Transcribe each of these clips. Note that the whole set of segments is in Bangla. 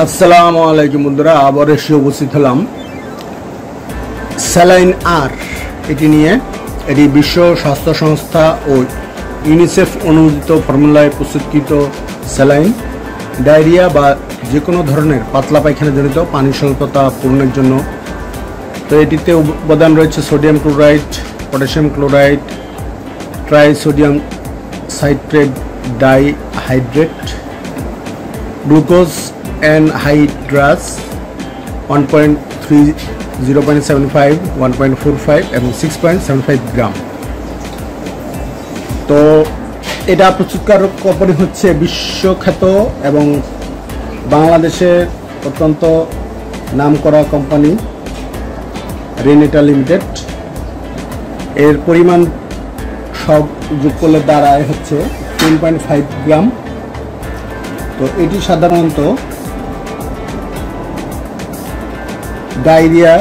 আসসালামু আলাইকুম বন্ধুরা, আবার এসে উপস্থিত হলাম স্যালাইন আর এটি নিয়ে। এটি বিশ্ব স্বাস্থ্য সংস্থা ও ইউনিসেফ অনুমোদিত ফর্মুলায় প্রস্তুতকৃত স্যালাইন ডায়রিয়া বা যে কোনো ধরনের পাতলা পায়খানাজনিত পানি স্বল্পতা পূরণের জন্য। তো এটিতে উপাদান রয়েছে sodium chloride, potassium chloride, ট্রাইসোডিয়াম citrate dihydrate, glucose anhydrous 1.3, 0.75, 1.45 এবং 6.75 গ্রাম। তো এটা প্রস্তুতকারক কোম্পানি হচ্ছে বিশ্বখ্যাত এবং বাংলাদেশের অত্যন্ত নামকরা কোম্পানি রেনেটা লিমিটেড। এর পরিমাণ সব যোগ করলে দাঁড়ায় হচ্ছে 10.5 গ্রাম। তো এটি সাধারণত ডায়রিয়া,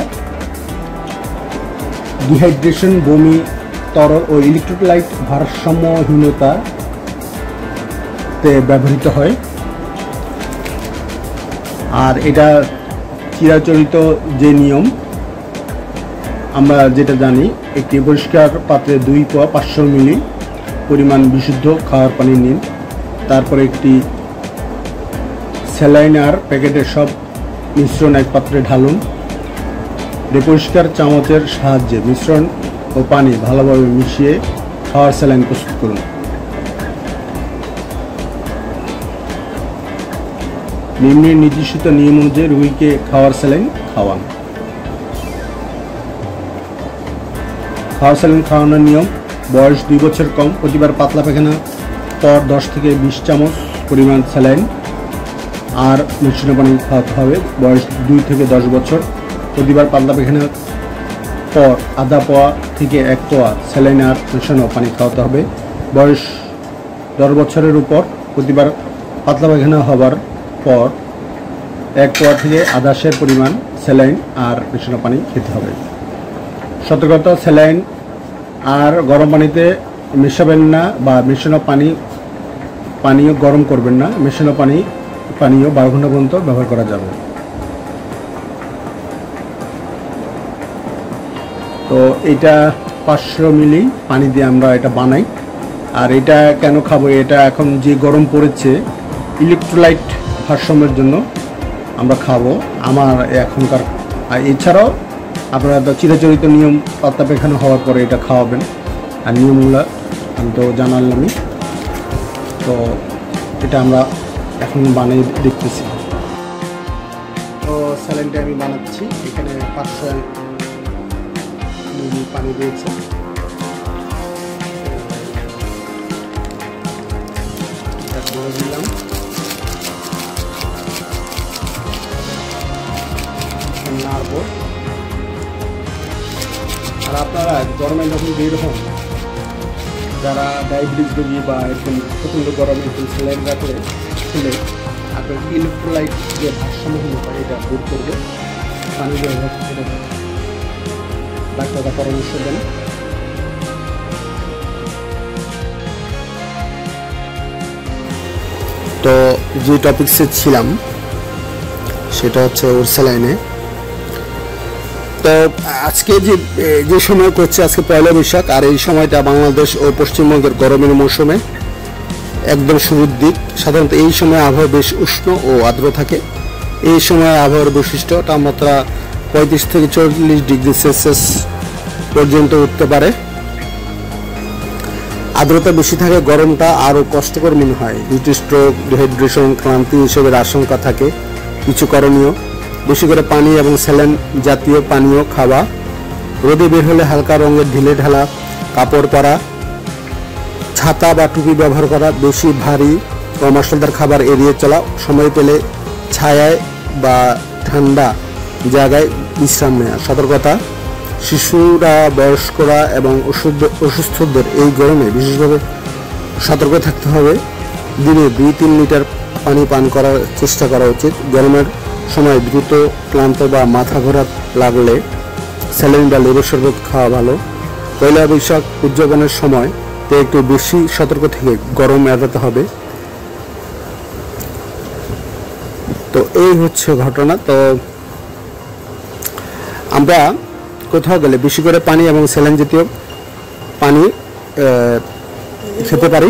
ডিহাইড্রেশন, বমি, তরল ও ইলেকট্রোলাইট ভারসাম্যহীনতাতে ব্যবহৃত হয়। আর এটা চিরাচরিত যে নিয়ম আমরা যেটা জানি, একটি পরিষ্কার পাত্রে 2 পোয়া 500 মিলি পরিমাণ বিশুদ্ধ খাওয়ার পানি নিন। তারপরে একটি স্যালাইন আর প্যাকেটের সব মিশ্রণ এক পাত্রে ঢালুন। পরিষ্কার চামচের সাহায্যে মিশ্রণ ও পানি ভালোভাবে মিশিয়ে খাওয়ার স্যালাইন প্রস্তুত করুন। নিম্নের নির্দিষ্ট নিয়ম অনুযায়ী রোগীকে খাওয়ার স্যালাইন খাওয়ান। খাওয়ার স্যালাইন খাওয়ানোর নিয়ম: বয়স 2 বছর কম, প্রতিবার পাতলা পায়খানা পর 10 থেকে 20 চামচ পরিমাণ স্যালাইন আর মিশ্রণ পানি খাওয়াতে হবে। বয়স 2 থেকে 10 বছর, প্রতিবার পাতলা পায়খানার পর আধা পোয়া থেকে 1 পোয়া স্যালাইন আর মিশ্রণ পানি খাওয়াতে হবে। বয়স 10 বছরের উপর, প্রতিবার পাতলা পায়খানা হবার পর 1 পোয়া থেকে আধা সের পরিমাণ স্যালাইন আর মিশ্রণ পানি খেতে হবে। সতর্কতা: স্যালাইন আর গরম পানিতে মেশাবেন না বা মিশ্রণ পানীয় গরম করবেন না। মিশ্রণ পানীয় 12 ঘন্টা পর্যন্ত ব্যবহার করা যাবে। তো এটা 500 মিলি পানি দিয়ে আমরা এটা বানাই। আর এটা কেন খাবো? এটা এখন যে গরম পড়েছে, ইলেকট্রোলাইট ভারসাম্যের জন্য আমরা খাবো আমার এখনকার। আর এছাড়াও আপনারা তো চিরাচরিত নিয়ম, পাতলা পায়খানা হওয়ার পরে এটা খাওয়াবেন। আর নিয়মগুলো আমি তো জানালামই। তো এটা আমরা এখন বানিয়ে দেখতেছি। তো স্যালাইনটা আমি বানাচ্ছি। এখানে 500 মিলি পানি দিয়েছে। দিলাম নাড়বো। আর আপনারা গরমে যখন বের হন, যারা ডায়াবেটিস রোগী বা এরকম প্রচণ্ড গরমে একটু স্যালাইন রাখলে খেলে আপনার ইলেকট্রোলাইট যে ভারসাম্যহীনতা এটা দূর করবে। পানি ডাক্তাররা পরামর্শ দেন। তো যে টপিকসে ছিলাম সেটা হচ্ছে ওর স্যালাইনে। তো আজকে যে সময় করছে, আজকে 1 বৈশাখ। আর এই সময়টা বাংলাদেশ ও পশ্চিমবঙ্গের গরমের মৌসুমে একদম শুরুর দিক। সাধারণত এই সময় আবহাওয়া বেশ উষ্ণ ও আর্দ্র থাকে। এই সময় আবহাওয়ার বৈশিষ্ট্য তাপমাত্রা 35 থেকে 40 ডিগ্রি সেলসিয়াস পর্যন্ত উঠতে পারে। আর্দ্রতা বেশি থাকে, গরমটা আরও কষ্টকর মনে হয়। হিট স্ট্রোক, ডিহাইড্রেশন, ক্লান্তি এসবের আশঙ্কা থাকে। কিছু করণীয়: বেশি করে পানি এবং স্যালাইন জাতীয় পানীয় খাওয়া, রোদে বের হলে হালকা রঙের ঢিলে ঢালা কাপড় পরা, ছাতা বা টুপি ব্যবহার করা, বেশি ভারী ও মশলাদার খাবার এড়িয়ে চলা, সময় পেলে ছায়ায় বা ঠান্ডা জায়গায় বিশ্রাম নেওয়া। সতর্কতা: শিশুরা, বয়স্করা এবং অসুস্থদের এই গরমে বিশেষভাবে সতর্ক থাকতে হবে। দিনে 2-3 লিটার পানি পান করার চেষ্টা করা উচিত। গরমের সময় দ্রুত ক্লান্ত বা মাথা ঘোরা লাগলে স্যালাইন বা লেবুর শরবত খাওয়া ভালো। 1 বৈশাখ উদযাপনের সময় তো একটু বেশি সতর্ক থেকে গরম এড়াতে হবে। তো এই হচ্ছে ঘটনা। তো আমরা কোথাও গেলে বেশি করে পানি এবং স্যালাইন জাতীয় পানি খেতে পারি।